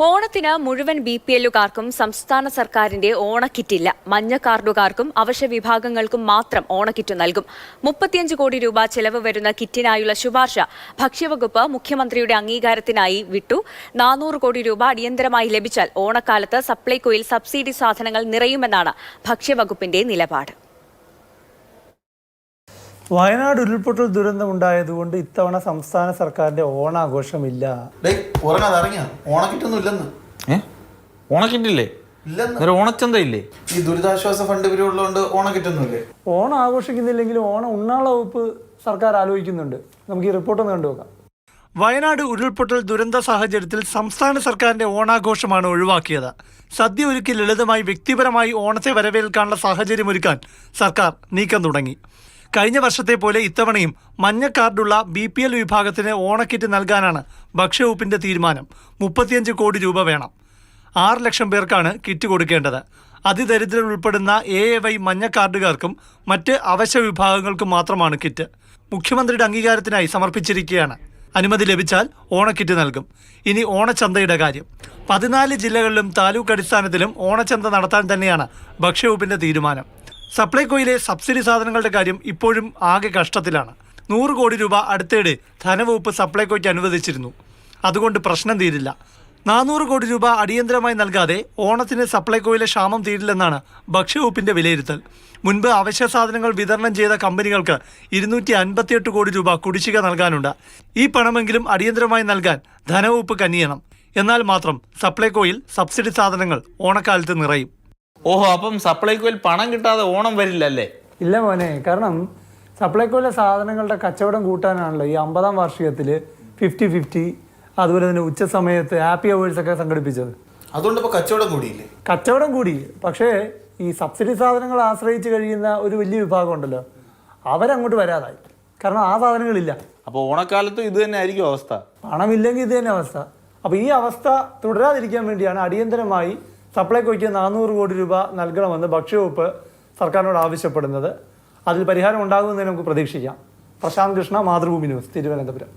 ഓണത്തിന് മുഴുവൻ ബിപിഎല്ലുകാർക്കും സംസ്ഥാന സർക്കാരിന്റെ ഓണക്കിറ്റില്ല. മഞ്ഞ കാർഡുകാർക്കും അവശ്യ വിഭാഗങ്ങൾക്കും മാത്രം ഓണക്കിറ്റ് നൽകും. 35 കോടി രൂപ ചെലവ് വരുന്ന കിറ്റിനായുള്ള ശുപാർശ ഭക്ഷ്യവകുപ്പ് മുഖ്യമന്ത്രിയുടെ അംഗീകാരത്തിനായി വിട്ടു. 400 കോടി രൂപ അടിയന്തരമായി ലഭിച്ചാൽ ഓണക്കാലത്ത് സപ്ലൈകോയിൽ സബ്സിഡി സാധനങ്ങൾ നിറയുമെന്നാണ് ഭക്ഷ്യവകുപ്പിന്റെ നിലപാട്. വയനാട് ഉരുൾപൊട്ടൽ ദുരന്തമുണ്ടായതുകൊണ്ട് ഇത്തവണ സംസ്ഥാന സർക്കാരിന്റെ ഓണാഘോഷമില്ല. ഓണക്കിറ്റില്ലേ? ഓണച്ചന്തയില്ലേ? ഈ ദുരിതാശ്വാസ ഫണ്ട് ഉള്ളതുകൊണ്ട് ഓണക്കിറ്റൊന്നുമില്ലേ? ഓണം ആഘോഷിക്കുന്നില്ലെങ്കിലും ഓണം ഉണ്ണാനുള്ള വകുപ്പ് സർക്കാർ ആലോചിക്കുന്നുണ്ട്. നമുക്ക് ഈ റിപ്പോർട്ടൊന്ന് കണ്ടുനോക്കാം. വയനാട് ഉരുൾപൊട്ടൽ ദുരന്ത സാഹചര്യത്തിൽ സംസ്ഥാന സർക്കാരിന്റെ ഓണാഘോഷമാണ് ഒഴിവാക്കിയത്. സദ്യ ഒരുക്കി ലളിതമായി വ്യക്തിപരമായി ഓണത്തെ വരവേൽക്കാനുള്ള സാഹചര്യമൊരുക്കാൻ സർക്കാർ നീക്കം തുടങ്ങി. കഴിഞ്ഞ വർഷത്തെ പോലെ ഇത്തവണയും മഞ്ഞ കാർഡുള്ള BPL വിഭാഗത്തിന് ഓണക്കിറ്റ് നൽകാനാണ് ഭക്ഷ്യവകുപ്പിന്റെ തീരുമാനം. 35 കോടി രൂപ വേണം. 6 ലക്ഷം പേർക്കാണ് കിറ്റ് കൊടുക്കേണ്ടത്. അതിദരിദ്രർ ഉൾപ്പെടുന്ന AAY മഞ്ഞ കാർഡുകാർക്കും മറ്റ് അവശ്യ വിഭാഗങ്ങൾക്കും മാത്രമാണ് കിറ്റ്. മുഖ്യമന്ത്രിയുടെ അംഗീകാരത്തിനായി സമർപ്പിച്ചിരിക്കുകയാണ്. അനുമതി ലഭിച്ചാൽ ഓണക്കിറ്റ് നൽകും. ഇനി ഓണച്ചന്തയുടെ കാര്യം. 14 ജില്ലകളിലും താലൂക്ക് അടിസ്ഥാനത്തിലും ഓണച്ചന്ത നടത്താൻ തന്നെയാണ് ഭക്ഷ്യവകുപ്പിന്റെ തീരുമാനം. സപ്ലൈകോയിലെ സബ്സിഡി സാധനങ്ങളുടെ കാര്യം ഇപ്പോഴും ആകെ കഷ്ടത്തിലാണ്. 100 കോടി രൂപ അടുത്തിടെ ധനവകുപ്പ് സപ്ലൈകോയ്ക്ക് അനുവദിച്ചിരുന്നു. അതുകൊണ്ട് പ്രശ്നം തീരില്ല. 400 കോടി രൂപ അടിയന്തരമായി നൽകാതെ ഓണത്തിന് സപ്ലൈകോയിലെ ക്ഷാമം തീരില്ലെന്നാണ് ഭക്ഷ്യവകുപ്പിന്റെ വിലയിരുത്തൽ. മുൻപ് അവശ്യ സാധനങ്ങൾ വിതരണം ചെയ്ത കമ്പനികൾക്ക് 258 കോടി രൂപ കുടിശ്ശിക നൽകാനുണ്ട്. ഈ പണമെങ്കിലും അടിയന്തരമായി നൽകാൻ ധനവകുപ്പ് കനിയണം. എന്നാൽ മാത്രം സപ്ലൈകോയിൽ സബ്സിഡി സാധനങ്ങൾ ഓണക്കാലത്ത് നിറയും. ഓഹോ, അപ്പം സപ്ലൈകോയിൽ പണം കിട്ടാതെ ഓണം വരില്ലല്ലേ? ഇല്ല മോനെ, കാരണം സപ്ലൈകോയിലെ സാധനങ്ങളുടെ കച്ചവടം കൂട്ടാനാണല്ലോ ഈ 50ാം വാർഷികത്തിൽ 50-50 അതുപോലെ തന്നെ ഉച്ച സമയത്ത് ഹാപ്പി അവേഴ്സ് ഒക്കെ സംഘടിപ്പിച്ചത്. അതുകൊണ്ട് ഇപ്പോൾ കച്ചവടം കൂടിയില്ലേ? കച്ചവടം കൂടി. പക്ഷേ ഈ സബ്സിഡി സാധനങ്ങൾ ആശ്രയിച്ച് കഴിയുന്ന ഒരു വലിയ വിഭാഗം ഉണ്ടല്ലോ, അവരങ്ങോട്ട് വരാതായി. കാരണം ആ സാധനങ്ങളില്ല. അപ്പോൾ ഓണക്കാലത്തും ഇത് തന്നെ ആയിരിക്കും അവസ്ഥ. പണമില്ലെങ്കിൽ ഇത് തന്നെ അവസ്ഥ. അപ്പോൾ ഈ അവസ്ഥ തുടരാതിരിക്കാൻ വേണ്ടിയാണ് അടിയന്തരമായി സപ്ലൈകോയ്ക്ക് 400 കോടി രൂപ നൽകണമെന്ന് ഭക്ഷ്യവകുപ്പ് സർക്കാരിനോട് ആവശ്യപ്പെടുന്നത്. അതിൽ പരിഹാരം ഉണ്ടാകുമെന്ന് നമുക്ക് പ്രതീക്ഷിക്കാം. പ്രശാന്ത് കൃഷ്ണ, മാതൃഭൂമി ന്യൂസ്, തിരുവനന്തപുരം.